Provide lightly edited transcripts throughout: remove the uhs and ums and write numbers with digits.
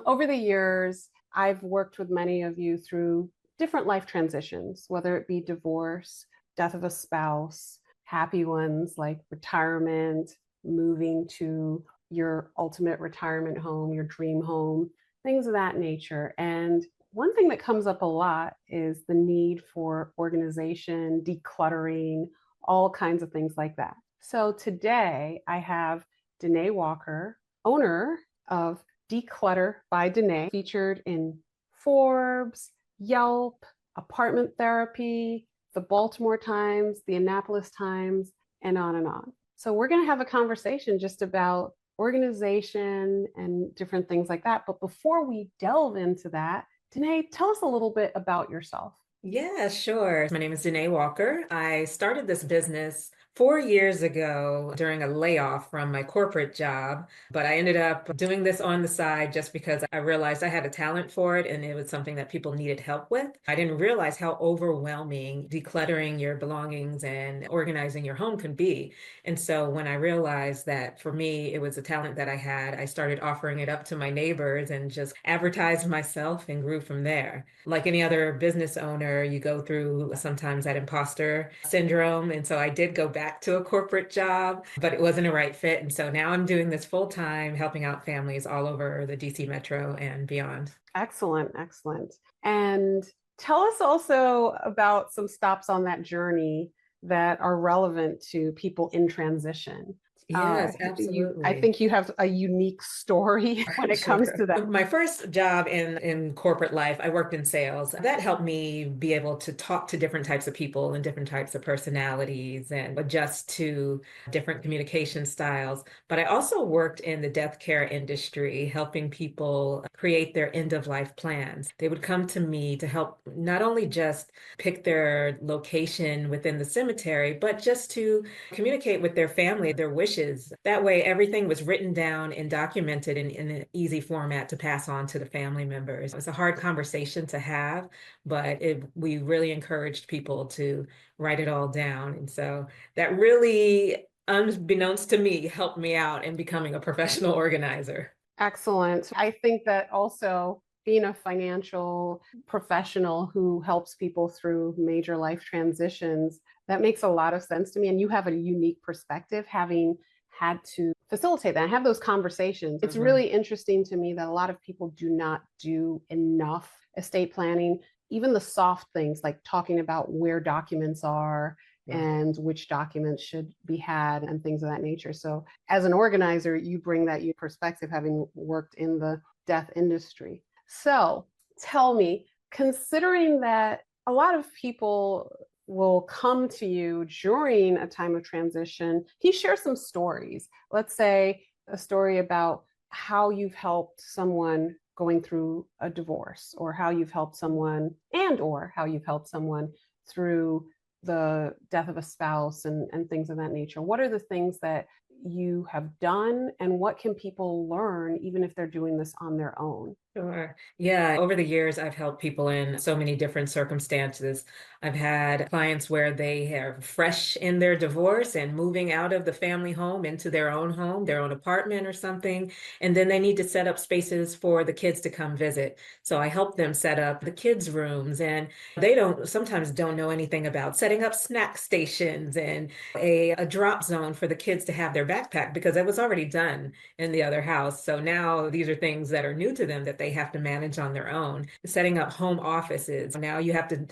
Over the years, I've worked with many of you through different life transitions, whether it be divorce, death of a spouse, happy ones like retirement, moving to your ultimate retirement home, your dream home, things of that nature. And one thing that comes up a lot is the need for organization, decluttering, all kinds of things like that. So today I have Dene Walker, owner of Declutter by Dene, featured in Forbes, Yelp, Apartment Therapy, the Baltimore Times, the Annapolis Times, and on and on. So we're going to have a conversation just about organization and different things like that. But before we delve into that, Dene, tell us a little bit about yourself. Yeah, sure. My name is Dene Walker. I started this business 4 years ago during a layoff from my corporate job, but I ended up doing this on the side just because I realized I had a talent for it and it was something that people needed help with. I didn't realize how overwhelming decluttering your belongings and organizing your home can be. And so when I realized that for me, it was a talent that I had, I started offering it up to my neighbors and just advertised myself and grew from there. Like any other business owner, you go through sometimes that imposter syndrome. And so I did go back to a corporate job, but it wasn't a right fit. And so now I'm doing this full time, helping out families all over the DC metro and beyond. Excellent, excellent. And tell us also about some stops on that journey that are relevant to people in transition. Uh, Yes, I absolutely. think you have a unique story when it comes Sure. to that. My first job in corporate life, I worked in sales. That helped me be able to talk to different types of people and different types of personalities and adjust to different communication styles. But I also worked in the death care industry, helping people create their end of life plans. They would come to me to help not only just pick their location within the cemetery, but just to communicate with their family, their wishes. That way, everything was written down and documented in an easy format to pass on to the family members. It was a hard conversation to have, but we really encouraged people to write it all down. And so that really, unbeknownst to me, helped me out in becoming a professional organizer. Excellent. I think that also being a financial professional who helps people through major life transitions, that makes a lot of sense to me. And you have a unique perspective having had to facilitate that, have those conversations. It's Mhm. really interesting to me that a lot of people do not do enough estate planning, even the soft things like talking about where documents are Right. and which documents should be had and things of that nature. So as an organizer, you bring that you perspective having worked in the death industry. So tell me, considering that a lot of people will come to you during a time of transition, can you share some stories? Let's say a story about how you've helped someone going through a divorce, or how you've helped someone, and or how you've helped someone through the death of a spouse and things of that nature. What are the things that you have done, and what can people learn even if they're doing this on their own? Sure. Yeah. Over the years, I've helped people in so many different circumstances. I've had clients where they are fresh in their divorce and moving out of the family home into their own home, their own apartment or something. And then they need to set up spaces for the kids to come visit. So I help them set up the kids' rooms, and they sometimes don't know anything about setting up snack stations and a drop zone for the kids to have their backpack because it was already done in the other house. So now these are things that are new to them that they have to manage on their own. Setting up home offices. Now you have to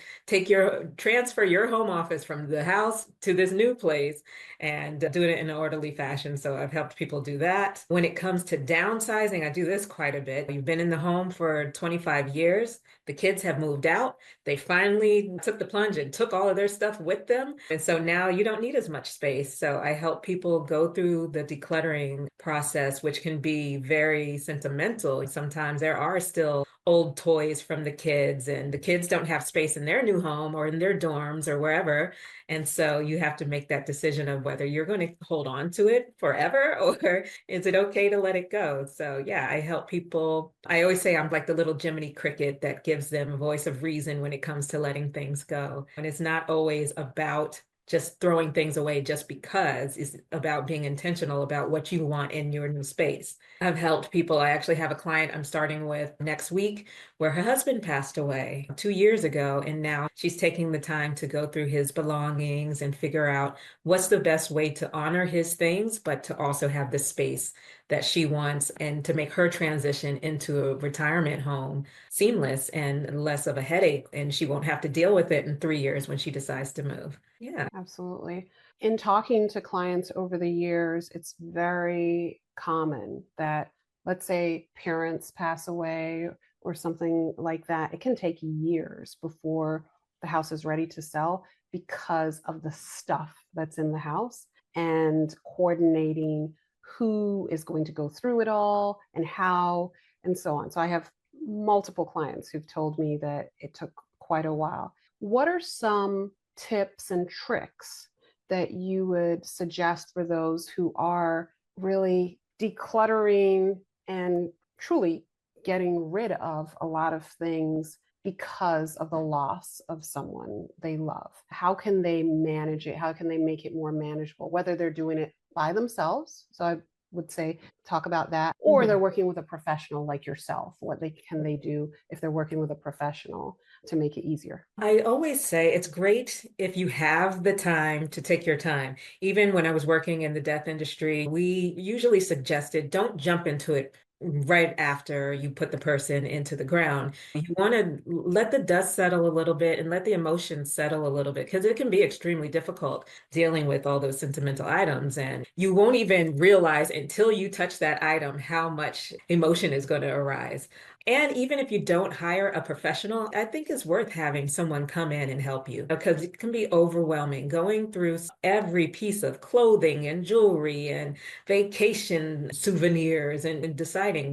transfer your home office from the house to this new place and do it in an orderly fashion. So I've helped people do that. When it comes to downsizing, I do this quite a bit. You've been in the home for 25 years. The kids have moved out. They finally took the plunge and took all of their stuff with them. And so now you don't need as much space. So I help people go through the decluttering process, which can be very sentimental. Sometimes there are still old toys from the kids, and the kids don't have space in their new home or in their dorms or wherever. And so you have to make that decision of whether you're going to hold on to it forever or is it okay to let it go? So yeah, I help people. I always say I'm like the little Jiminy Cricket that gives them a voice of reason when it comes to letting things go. And it's not always about just throwing things away just because. It's about being intentional about what you want in your new space. I've helped people. I actually have a client I'm starting with next week where her husband passed away 2 years ago. And now she's taking the time to go through his belongings and figure out what's the best way to honor his things, but to also have the space that she wants and to make her transition into a retirement home seamless and less of a headache. And she won't have to deal with it in 3 years when she decides to move. Yeah. Absolutely. In talking to clients over the years, it's very common that, let's say, parents pass away or something like that. It can take years before the house is ready to sell because of the stuff that's in the house and coordinating who is going to go through it all and how and so on. So I have multiple clients who've told me that it took quite a while. What are some tips and tricks that you would suggest for those who are really decluttering and truly getting rid of a lot of things because of the loss of someone they love? How can they manage it? How can they make it more manageable? Whether they're doing it by themselves. So I would say talk about that, or they're Mhm. working with a professional like yourself. What they can they do if they're working with a professional to make it easier? I always say it's great if you have the time to take your time. Even when I was working in the death industry, we usually suggested don't jump into it right after you put the person into the ground. You want to let the dust settle a little bit and let the emotions settle a little bit because it can be extremely difficult dealing with all those sentimental items. And you won't even realize until you touch that item how much emotion is going to arise. And even if you don't hire a professional, I think it's worth having someone come in and help you because it can be overwhelming going through every piece of clothing and jewelry and vacation souvenirs and deciding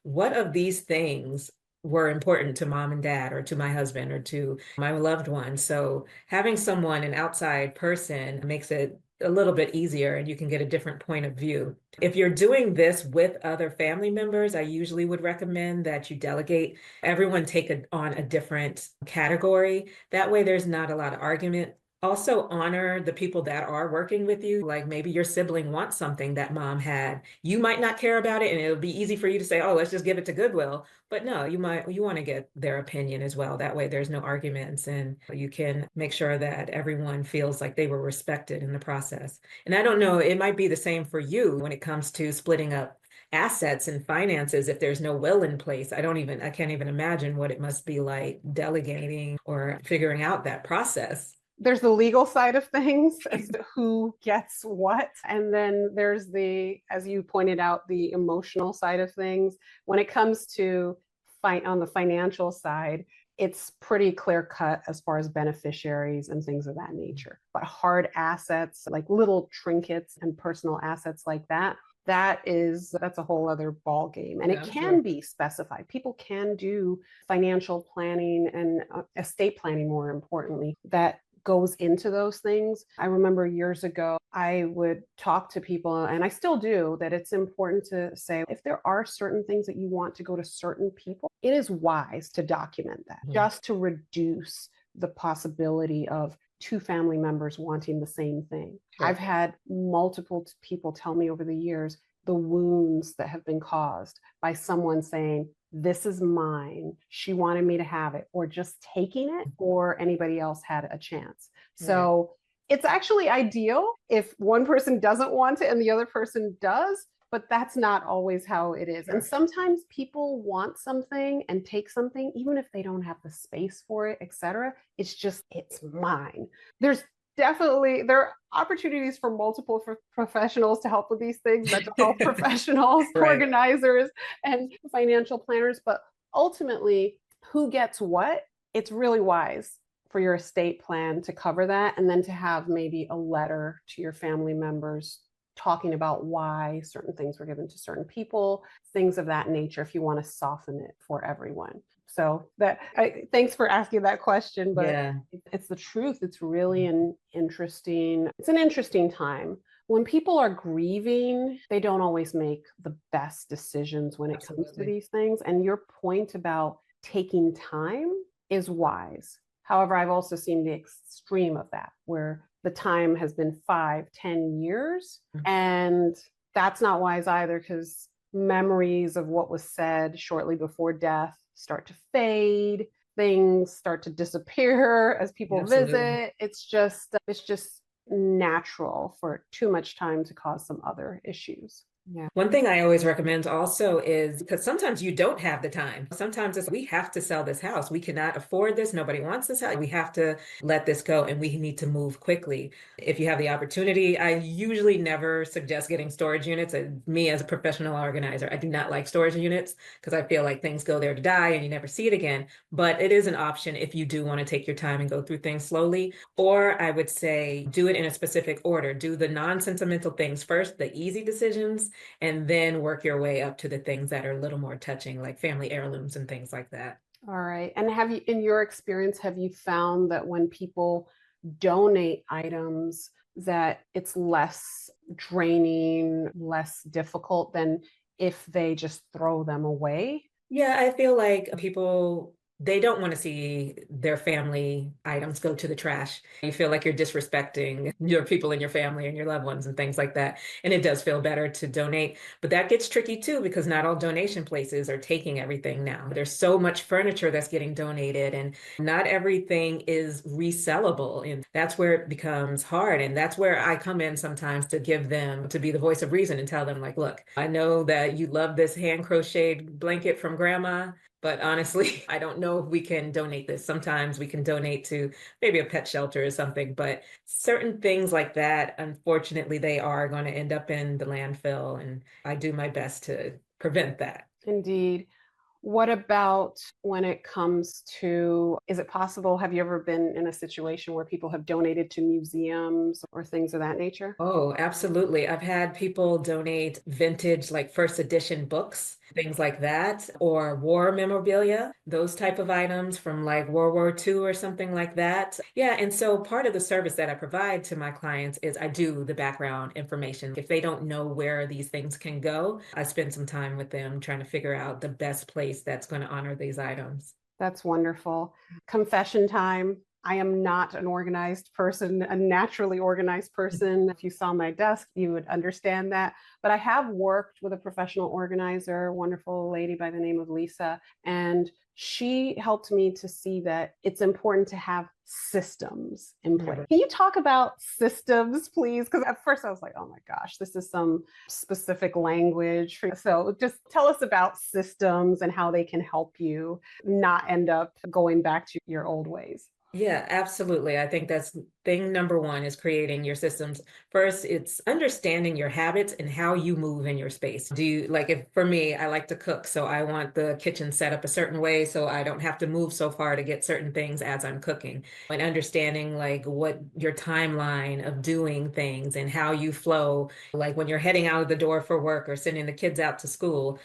what of these things were important to mom and dad or to my husband or to my loved one. So having someone, an outside person, makes it a little bit easier and you can get a different point of view. If you're doing this with other family members, I usually would recommend that you delegate. Everyone take on a different category. That way, there's not a lot of argument. Also, honor the people that are working with you. Like maybe your sibling wants something that mom had. You might not care about it, and it'll be easy for you to say, "Oh, let's just give it to Goodwill." But no, you want to get their opinion as well. That way, there's no arguments, and you can make sure that everyone feels like they were respected in the process. And I don't know, it might be the same for you when it comes to splitting up assets and finances if there's no will in place. I can't even imagine what it must be like delegating or figuring out that process. There's the legal side of things as to who gets what. And then there's the, as you pointed out, the emotional side of things. When it comes to on the financial side, it's pretty clear cut as far as beneficiaries and things of that nature. But hard assets, like little trinkets and personal assets like that, that's a whole other ball game, and it Yeah, can sure. be specified. People can do financial planning and estate planning, more importantly, that goes into those things. I remember years ago, I would talk to people, and I still do, that it's important to say if there are certain things that you want to go to certain people, it is wise to document that Mhm. just to reduce the possibility of two family members wanting the same thing. I've Sure. had multiple people tell me over the years the wounds that have been caused by someone saying, this is mine. She wanted me to have it, or just taking it, or anybody else had a chance. Right. So it's actually ideal if one person doesn't want it and the other person does, but that's not always how it is. And Sure. sometimes people want something and take something, even if they don't have the space for it, etc. It's just, it's mine. There's definitely there are opportunities for multiple professionals to help with these things, mental health professionals, Right. organizers, and financial planners. But ultimately, who gets what, it's really wise for your estate plan to cover that, and then to have maybe a letter to your family members talking about why certain things were given to certain people, things of that nature, if you want to soften it for everyone. So thanks for asking that question, but Yeah. it's the truth. It's really it's an interesting time. When people are grieving, they don't always make the best decisions when it comes to Absolutely. these things. And your point about taking time is wise. However, I've also seen the extreme of that, where the time has been 5, 10 years. And that's not wise either, because memories of what was said shortly before death start to fade, things start to disappear as people Absolutely. visit. It's just natural for too much time to cause some other issues. Yeah. One thing I always recommend also is because sometimes you don't have the time. Sometimes it's we have to sell this house. We cannot afford this. Nobody wants this house. We have to let this go and we need to move quickly. If you have the opportunity, I usually never suggest getting storage units. Me as a professional organizer, I do not like storage units because I feel like things go there to die and you never see it again. But it is an option if you do want to take your time and go through things slowly. Or I would say do it in a specific order. Do the non-sentimental things first, the easy decisions, and then work your way up to the things that are a little more touching, like family heirlooms and things like that. All right. And have you, in your experience, have you found that when people donate items, that it's less draining, less difficult than if they just throw them away? Yeah, I feel like people they don't want to see their family items go to the trash. You feel like you're disrespecting your people in your family and your loved ones and things like that. And it does feel better to donate. But that gets tricky too, because not all donation places are taking everything now. There's so much furniture that's getting donated, and not everything is resellable. And that's where it becomes hard. And that's where I come in sometimes to give them, to be the voice of reason and tell them, like, look, I know that you love this hand crocheted blanket from grandma. But honestly, I don't know if we can donate this. Sometimes we can donate to maybe a pet shelter or something, but certain things like that, unfortunately, they are going to end up in the landfill. And I do my best to prevent that. Indeed. What about when it comes to, is it possible, have you ever been in a situation where people have donated to museums or things of that nature? Oh, absolutely. I've had people donate vintage, like first edition books, things like that, or war memorabilia, those type of items from like World War II or something like that. Yeah, and so part of the service that I provide to my clients is I do the background information. If they don't know where these things can go, I spend some time with them trying to figure out the best place that's going to honor these items. That's wonderful. Confession time. I am not an organized person, a naturally organized person. If you saw my desk, you would understand that. But I have worked with a professional organizer, a wonderful lady by the name of Lisa, and she helped me to see that it's important to have systems in place. Yeah. Can you talk about systems, please? Because at first I was like, oh my gosh, this is some specific language. So just tell us about systems and how they can help you not end up going back to your old ways. Yeah, absolutely. I think that's thing number one is creating your systems. First, it's understanding your habits and how you move in your space. Do you like if for me, I like to cook, so I want the kitchen set up a certain way so I don't have to move so far to get certain things as I'm cooking. And understanding like what your timeline of doing things and how you flow, like when you're heading out of the door for work or sending the kids out to school,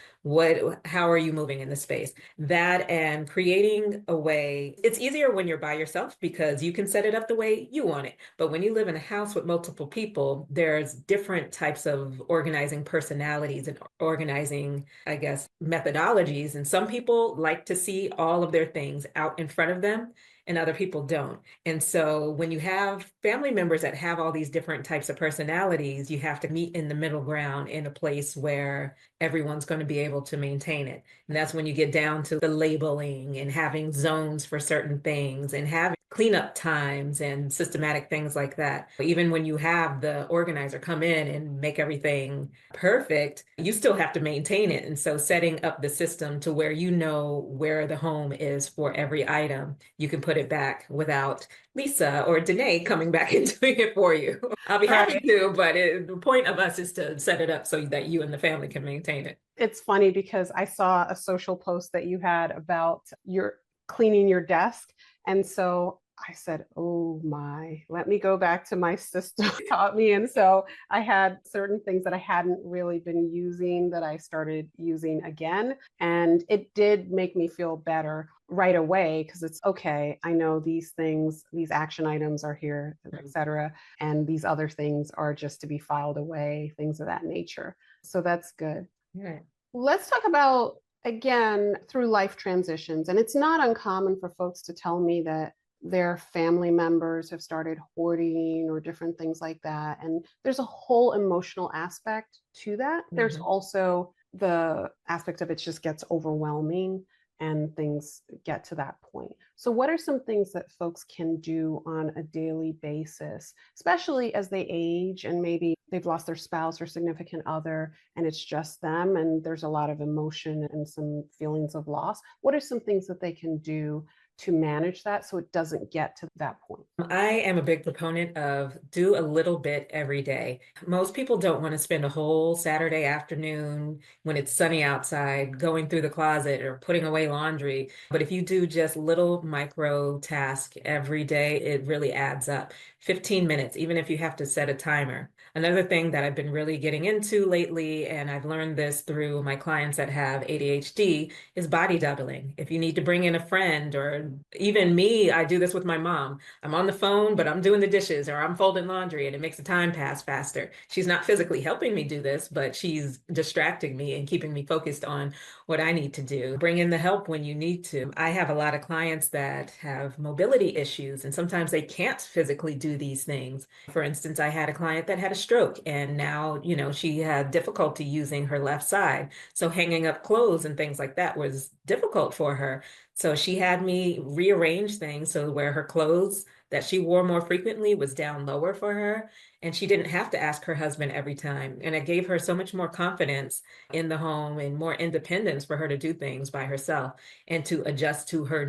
how are you moving in the space? That and creating a way, it's easier when you're by yourself because you can set it up the way you want it. But when you live in a house with multiple people, there's different types of organizing personalities and organizing, I guess, methodologies. And some people like to see all of their things out in front of them, and other people don't. And so when you have family members that have all these different types of personalities, you have to meet in the middle ground in a place where everyone's going to be able to maintain it. And that's when you get down to the labeling and having zones for certain things and having cleanup times and systematic things like that. Even when you have the organizer come in and make everything perfect, you still have to maintain it. And so setting up the system to where you know where the home is for every item, you can put it back without Lisa or Dene coming back and doing it for you. I'll be happy Right. to, but the point of us is to set it up so that you and the family can maintain it. It's funny because I saw a social post that you had about your cleaning your desk. And so I said, oh my, let me go back to my sister taught me. And so I had certain things that I hadn't really been using that I started using again. And it did make me feel better right away because it's okay. I know these things, these action items are here, etc. And these other things are just to be filed away, things of that nature. So that's good. Yeah. Let's talk about, again, through life transitions. And it's not uncommon for folks to tell me that their family members have started hoarding or different things like that. And there's a whole emotional aspect to that. There's Mhm. also the aspect of it just gets overwhelming and things get to that point. So, what are some things that folks can do on a daily basis, especially as they age and maybe they've lost their spouse or significant other and it's just them and there's a lot of emotion and some feelings of loss? What are some things that they can do to manage that so it doesn't get to that point? I am a big proponent of do a little bit every day. Most people don't want to spend a whole Saturday afternoon when it's sunny outside going through the closet or putting away laundry. But if you do just little micro task every day, it really adds up. 15 minutes, even if you have to set a timer. Another thing that I've been really getting into lately, and I've learned this through my clients that have ADHD, is body doubling. If you need to bring in a friend, or even me, I do this with my mom. I'm on the phone, but I'm doing the dishes or I'm folding laundry, and it makes the time pass faster. She's not physically helping me do this, but she's distracting me and keeping me focused on what I need to do. Bring in the help when you need to. I have a lot of clients that have mobility issues, and sometimes they can't physically do these things. For instance, I had a client that had a stroke, and now, she had difficulty using her left side. So hanging up clothes and things like that was difficult for her. So she had me rearrange things so where her clothes that she wore more frequently was down lower for her. And she didn't have to ask her husband every time. And it gave her so much more confidence in the home and more independence for her to do things by herself and to adjust to her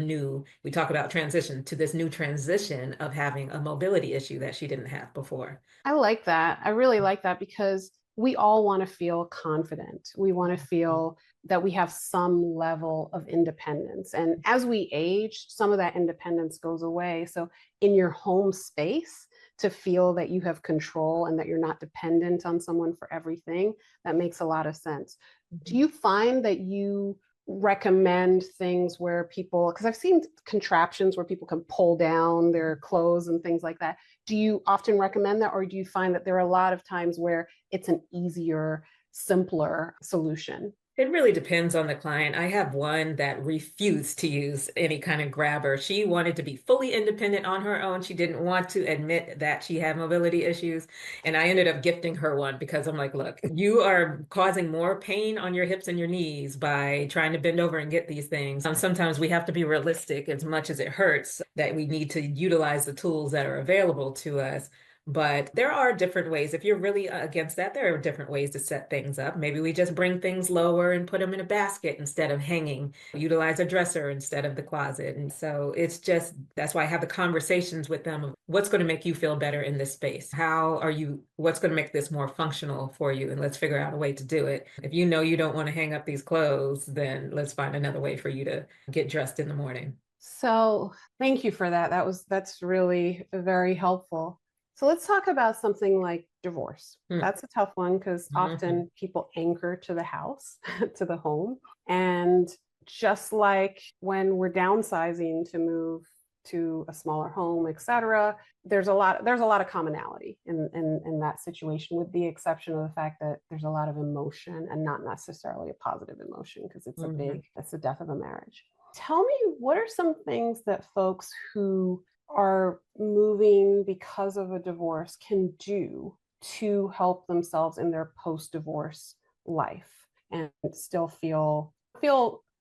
we talk about transition, to this new transition of having a mobility issue that she didn't have before. I like that. I really like that because we all want to feel confident. We want to feel that we have some level of independence. And as we age, some of that independence goes away. So, in your home space, to feel that you have control and that you're not dependent on someone for everything, that makes a lot of sense. Do Mhm. you find that you recommend things where people, because I've seen contraptions where people can pull down their clothes and things like that. Do you often recommend that, or do you find that there are a lot of times where it's an easier, simpler solution? It really depends on the client. I have one that refused to use any kind of grabber. She wanted to be fully independent on her own. She didn't want to admit that she had mobility issues. And I ended up gifting her one because I'm like, look, you are causing more pain on your hips and your knees by trying to bend over and get these things. Sometimes we have to be realistic as much as it hurts that we need to utilize the tools that are available to us. But there are different ways. If you're really against that, there are different ways to set things up. Maybe we just bring things lower and put them in a basket instead of hanging, utilize a dresser instead of the closet. And so it's just, that's why I have the conversations with them of what's going to make you feel better in this space. What's going to make this more functional for you? And let's figure out a way to do it. If you know you don't want to hang up these clothes, then let's find another way for you to get dressed in the morning. So thank you for that. That's really very helpful. So let's talk about something like divorce. Hmm. That's a tough one because Mhm. often people anchor to the house, to the home. And just like when we're downsizing to move to a smaller home, etc., there's a lot of commonality in that situation, with the exception of the fact that there's a lot of emotion and not necessarily a positive emotion because Mhm. it's the death of a marriage. Tell me, what are some things that folks who are moving because of a divorce can do to help themselves in their post-divorce life and still feel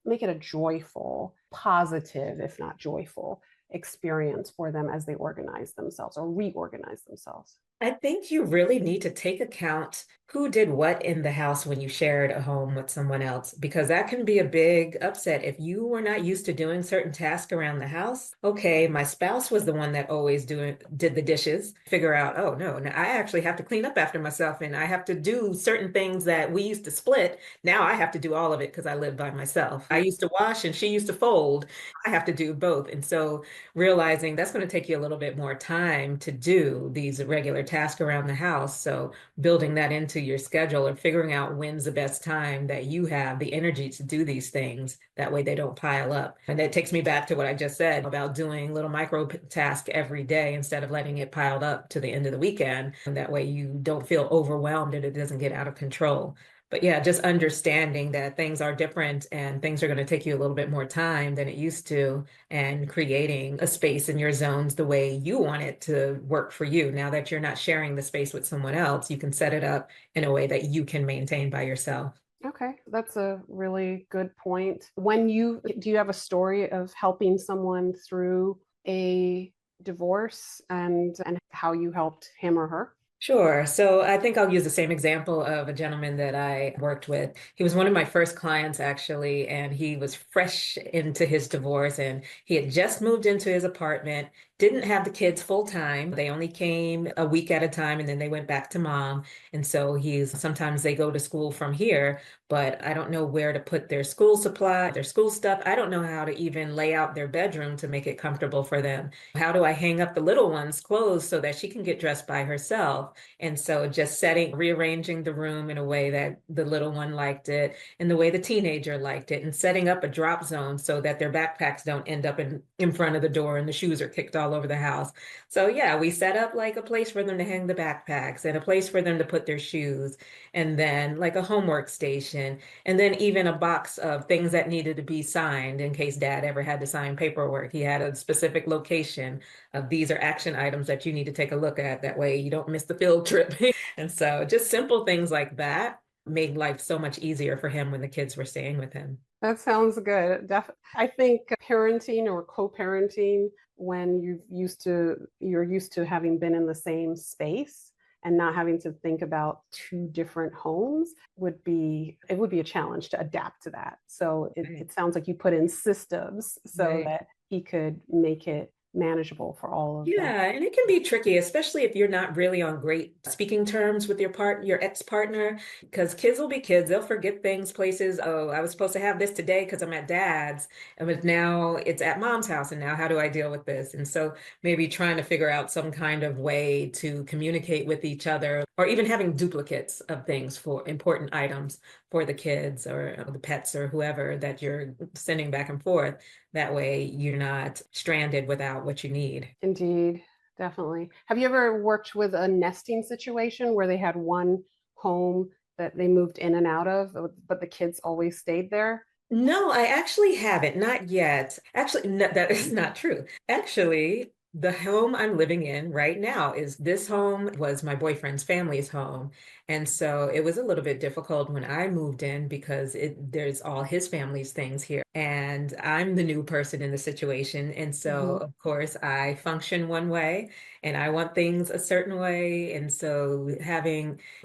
make it a joyful, positive, if not joyful experience for them as they organize themselves or reorganize themselves? I think you really need to take account who did what in the house when you shared a home with someone else, because that can be a big upset. If you were not used to doing certain tasks around the house, okay, my spouse was the one that always did the dishes, figure out, oh no, I actually have to clean up after myself and I have to do certain things that we used to split. Now I have to do all of it because I live by myself. I used to wash and she used to fold. I have to do both. And so realizing that's going to take you a little bit more time to do these regular tasks around the house. So building that into your schedule or figuring out when's the best time that you have the energy to do these things. That way they don't pile up. And that takes me back to what I just said about doing little micro tasks every day instead of letting it piled up to the end of the weekend. And that way you don't feel overwhelmed and it doesn't get out of control. But yeah, just understanding that things are different and things are going to take you a little bit more time than it used to, and creating a space in your zones the way you want it to work for you. Now that you're not sharing the space with someone else, you can set it up in a way that you can maintain by yourself. Okay, that's a really good point. When you do you have a story of helping someone through a divorce and how you helped him or her? Sure. So I think I'll use the same example of a gentleman that I worked with. He was one of my first clients, actually, and he was fresh into his divorce and he had just moved into his apartment, didn't have the kids full time. They only came a week at a time and then they went back to mom. And so sometimes they go to school from here, but I don't know where to put their school supply, their school stuff. I don't know how to even lay out their bedroom to make it comfortable for them. How do I hang up the little one's clothes so that she can get dressed by herself? And so just rearranging the room in a way that the little one liked it and the way the teenager liked it, and setting up a drop zone so that their backpacks don't end up in front of the door and the shoes are kicked all over the house. So yeah, we set up like a place for them to hang the backpacks and a place for them to put their shoes, and then like a homework station, and then even a box of things that needed to be signed in case dad ever had to sign paperwork. He had a specific location of these are action items that you need to take a look at. That way you don't miss the field trip. And so just simple things like that made life so much easier for him when the kids were staying with him. That sounds good. I think parenting or co-parenting when you're used to having been in the same space and not having to think about two different homes would be a challenge to adapt to that. So Right. it sounds like you put in systems so Right. that he could make it manageable for all of them. Yeah, and it can be tricky, especially if you're not really on great speaking terms with your ex-partner, because kids will be kids. They'll forget things, places. Oh, I was supposed to have this today because I'm at dad's, but now it's at mom's house, and now how do I deal with this? And so maybe trying to figure out some kind of way to communicate with each other, or even having duplicates of things for important items for the kids or the pets or whoever that you're sending back and forth. That way you're not stranded without what you need. Indeed, definitely. Have you ever worked with a nesting situation where they had one home that they moved in and out of, but the kids always stayed there? No, I actually haven't, not yet. Actually, no, that is not true. Actually, the home I'm living in right now is this home was my boyfriend's family's home. And so it was a little bit difficult when I moved in because there's all his family's things here. And I'm the new person in the situation. And so, Mhm. of course, I function one way and I want things a certain way. And so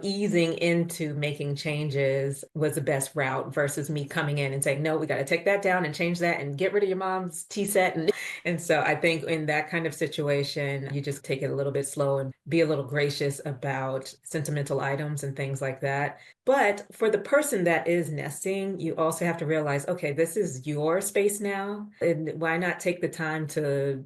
easing into making changes was the best route versus me coming in and saying, no, we got to take that down and change that and get rid of your mom's tea set. And so I think in that kind of situation, you just take it a little bit slow and be a little gracious about sentimental items and things like that. But for the person that is nesting, you also have to realize, okay, this is your space now. And why not take the time to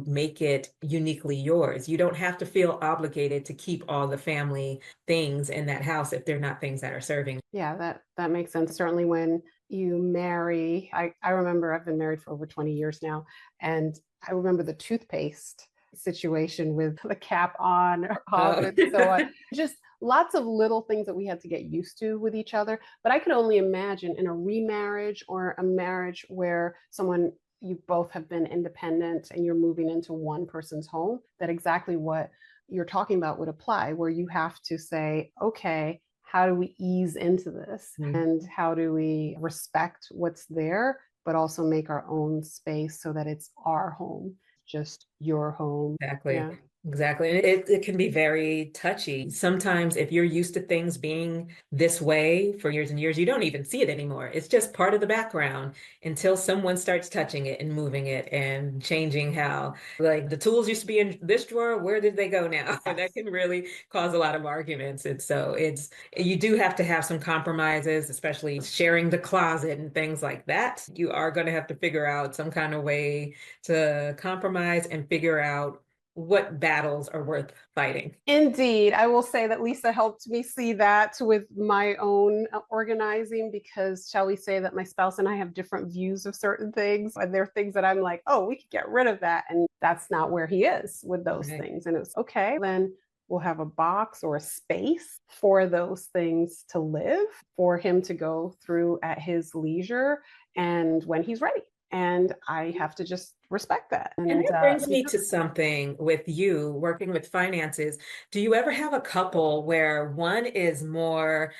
make it uniquely yours? You don't have to feel obligated to keep all the family things in that house if they're not things that are serving. Yeah, that makes sense. Certainly when you marry, I remember I've been married for over 20 years now, and I remember the toothpaste situation with the cap on or off Oh. and so on. Just lots of little things that we had to get used to with each other. But I could only imagine in a remarriage or a marriage where someone you both have been independent and you're moving into one person's home, that exactly what you're talking about would apply, where you have to say, okay, how do we ease into this Mhm. and how do we respect what's there but also make our own space so that it's our home, just your home. Exactly. Yeah. Exactly. And it can be very touchy. Sometimes, if you're used to things being this way for years and years, you don't even see it anymore. It's just part of the background until someone starts touching it and moving it and changing how, like, the tools used to be in this drawer, where did they go now? That Yes. can really cause a lot of arguments. And so you do have to have some compromises, especially sharing the closet and things like that. You are going to have to figure out some kind of way to compromise and figure out what battles are worth fighting. Indeed, I will say that Lisa helped me see that with my own organizing because, shall we say, that my spouse and I have different views of certain things. And there are things that I'm like, oh, we could get rid of that. And that's not where he is with those Right. things. And it was okay, then will have a box or a space for those things to live, for him to go through at his leisure and when he's ready. And I have to just respect that. And And that brings me to something with you working with finances. Do you ever have a couple where one is more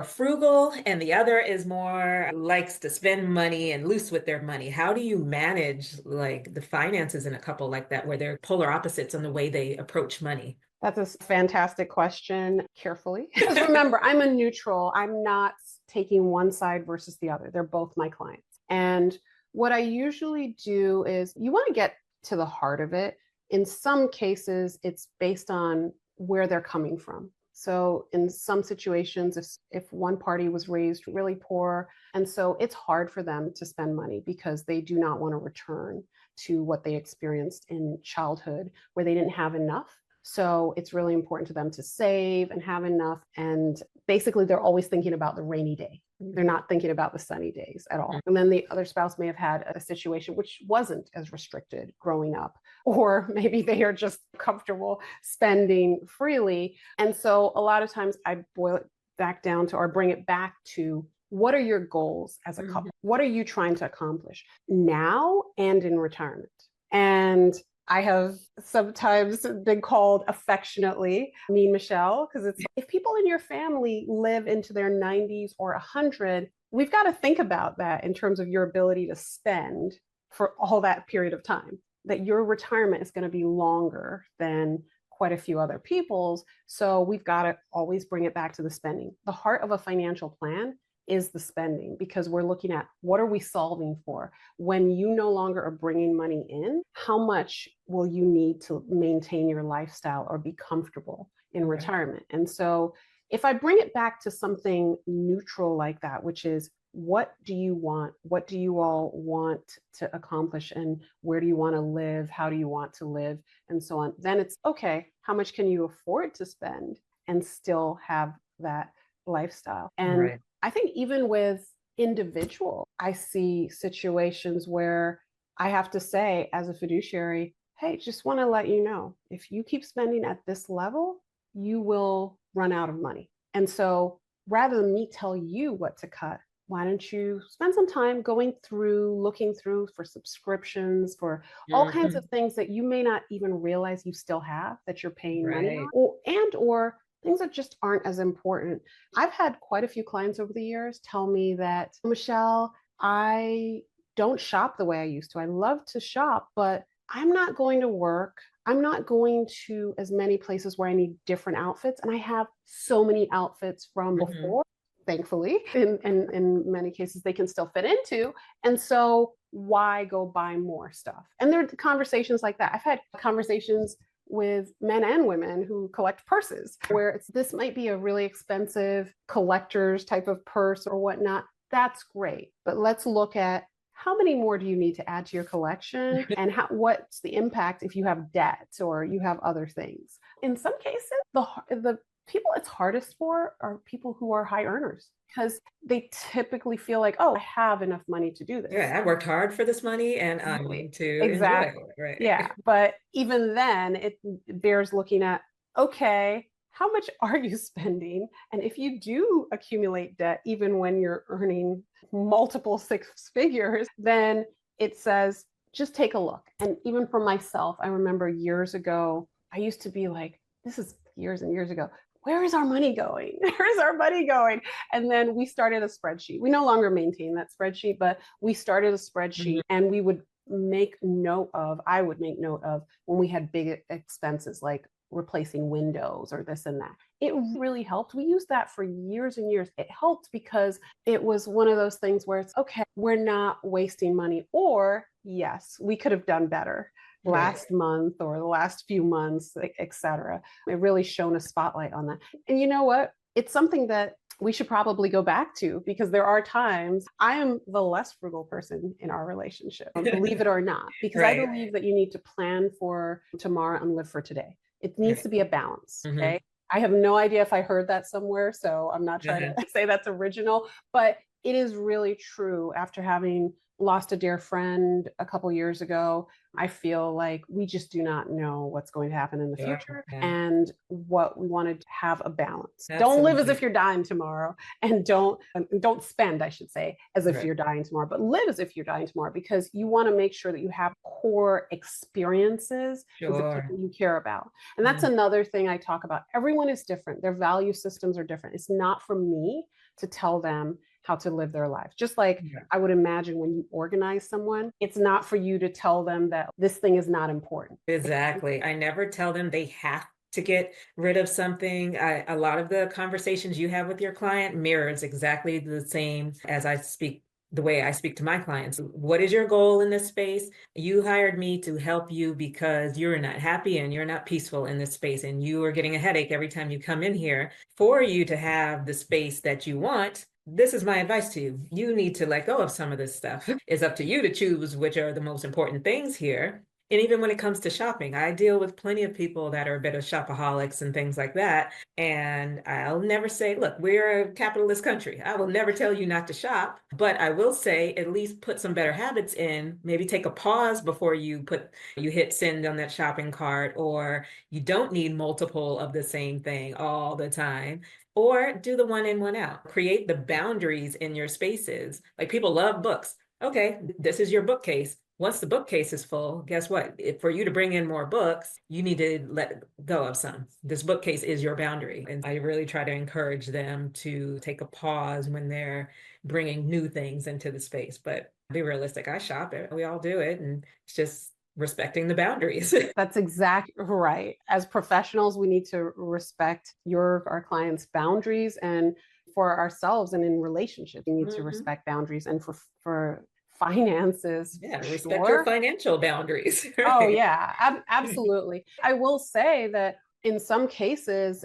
frugal and the other is more likes to spend money and loose with their money? How do you manage like the finances in a couple like that where they're polar opposites on the way they approach money? that's a fantastic question. Carefully. Because remember, I'm a neutral. I'm not taking one side versus the other. They're both my clients. And what I usually do is you want to get to the heart of it. In some cases, it's based on where they're coming from. So in some situations, if one party was raised really poor, and so it's hard for them to spend money because they do not want to return to what they experienced in childhood where they didn't have enough. So it's really important to them to save and have enough. And basically, they're always thinking about the rainy day. They're not thinking about the sunny days at all. And then the other spouse may have had a situation which wasn't as restricted growing up, or maybe they are just comfortable spending freely. And so a lot of times I boil it back down to, or bring it back to, what are your goals as a couple? What are you trying to accomplish now and in retirement? And I have sometimes been called affectionately Mean Michelle, because it's if people in your family live into their 90s or 100, we've got to think about that in terms of your ability to spend for all that period of time, that your retirement is going to be longer than quite a few other people's. So we've got to always bring it back to the spending. The heart of a financial plan is the spending, because we're looking at what are we solving for. When you no longer are bringing money in, how much will you need to maintain your lifestyle or be comfortable in retirement? And so if I bring it back to something neutral like that, which is, what do you want? What do you all want to accomplish? And where do you want to live? How do you want to live? And so on. Then it's okay, how much can you afford to spend and still have that lifestyle? And I think even with individual, I see situations where I have to say, as a fiduciary, hey, just want to let you know, if you keep spending at this level, you will run out of money. And so rather than me tell you what to cut, why don't you spend some time going through, looking through for subscriptions, for all kinds of things that you may not even realize you still have that you're paying money on, or things that just aren't as important. I've had quite a few clients over the years tell me that, Michelle, I don't shop the way I used to. I love to shop, but I'm not going to work. I'm not going to as many places where I need different outfits. And I have so many outfits from before. Thankfully, in many cases, they can still fit into. And so why go buy more stuff? And there are conversations like that. I've had conversations with men and women who collect purses, where this might be a really expensive collector's type of purse or whatnot. That's great. But let's look at, how many more do you need to add to your collection? And what's the impact if you have debt or you have other things? In some cases, the people it's hardest for are people who are high earners, because they typically feel like, oh, I have enough money to do this. Yeah, I worked hard for this money and I'm going to enjoy it. Right. Yeah. But even then, it bears looking at, okay, how much are you spending? And if you do accumulate debt, even when you're earning multiple six figures, then it says, just take a look. And even for myself, I remember years ago, I used to be like, this is years and years ago, where is our money going? Where is our money going? And then we started a spreadsheet. We no longer maintain that spreadsheet, but we started a spreadsheet, and we would I would make note of when we had big expenses like replacing windows or this and that. It really helped. We used that for years and years. It helped because it was one of those things where it's okay, we're not wasting money, or yes, we could have done better last month or the last few months, etc. It really shone a spotlight on that. And you know what? It's something that we should probably go back to, because there are times I am the less frugal person in our relationship, believe it or not, because I believe that you need to plan for tomorrow and live for today. It needs to be a balance. Okay. I have no idea if I heard that somewhere, so I'm not trying to say that's original, but it is really true after having lost a dear friend a couple years ago. I feel like we just do not know what's going to happen in the Sure. future. Yeah, And what we wanted to have a balance. Don't live as if absolutely. you're dying tomorrow, and don't spend, I should say, as if Right. you're dying tomorrow, but live as if you're dying tomorrow, because you want to make sure that you have core experiences with the Sure. people you care about. And that's Mm, another thing I talk about. Everyone is different. Their value systems are different. It's not for me to tell them how to live their lives. Just like yeah, I would imagine when you organize someone, it's not for you to tell them that this thing is not important. exactly. I never tell them they have to get rid of something. A lot of the conversations you have with your client mirrors exactly the same as I speak, the way I speak to my clients. What is your goal in this space? You hired me to help you because you're not happy and you're not peaceful in this space, and you are getting a headache every time you come in here. For you to have the space that you want, this is my advice to you. You need to let go of some of this stuff. It's up to you to choose which are the most important things here. And even when it comes to shopping, I deal with plenty of people that are a bit of shopaholics and things like that. And I'll never say, look, we're a capitalist country. I will never tell you not to shop, but I will say at least put some better habits in. Maybe take a pause before you hit send on that shopping cart, or you don't need multiple of the same thing all the time. Or do the one in, one out. Create the boundaries in your spaces. Like people love books. Okay, this is your bookcase. Once the bookcase is full, guess what? For you to bring in more books, you need to let go of some. This bookcase is your boundary. And I really try to encourage them to take a pause when they're bringing new things into the space. But be realistic. I shop it. We all do it. And it's just respecting the boundaries. That's exactly right. As professionals, we need to respect our clients' boundaries, and for ourselves and in relationships, we need to Mhm. respect boundaries. And for finances, Yeah, for respect your sure. financial boundaries. Oh Right. yeah, absolutely. I will say that in some cases,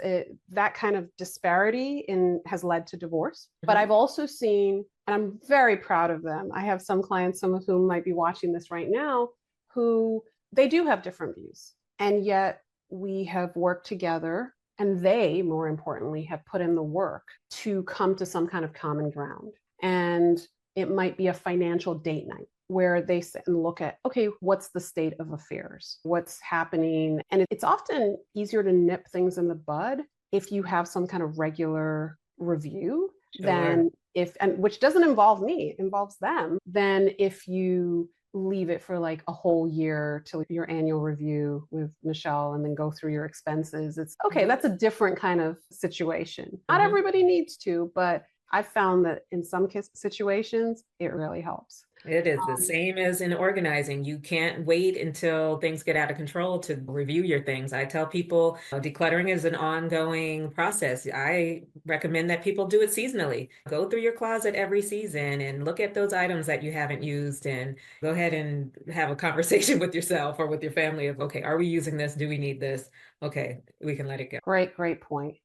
that kind of disparity has led to divorce. But I've Mhm. also seen, and I'm very proud of them. I have some clients, some of whom might be watching this right now, who they do have different views, and yet we have worked together. And they, more importantly, have put in the work to come to some kind of common ground. And it might be a financial date night where they sit and look at, okay, what's the state of affairs? What's happening? And it's often easier to nip things in the bud if you have some kind of regular review Sure. than if, and which doesn't involve me, it involves them, than if you leave it for like a whole year till your annual review with Michelle and then go through your expenses. It's okay, Mhm. that's a different kind of situation. Not Mhm. everybody needs to, but I've found that in some situations, it really helps. It is the Um, same as in organizing. You can't wait until things get out of control to review your things. I tell people decluttering is an ongoing process. I recommend that people do it seasonally. Go through your closet every season and look at those items that you haven't used, and go ahead and have a conversation with yourself or with your family of, okay, are we using this? Do we need this? Okay, we can let it go. great point.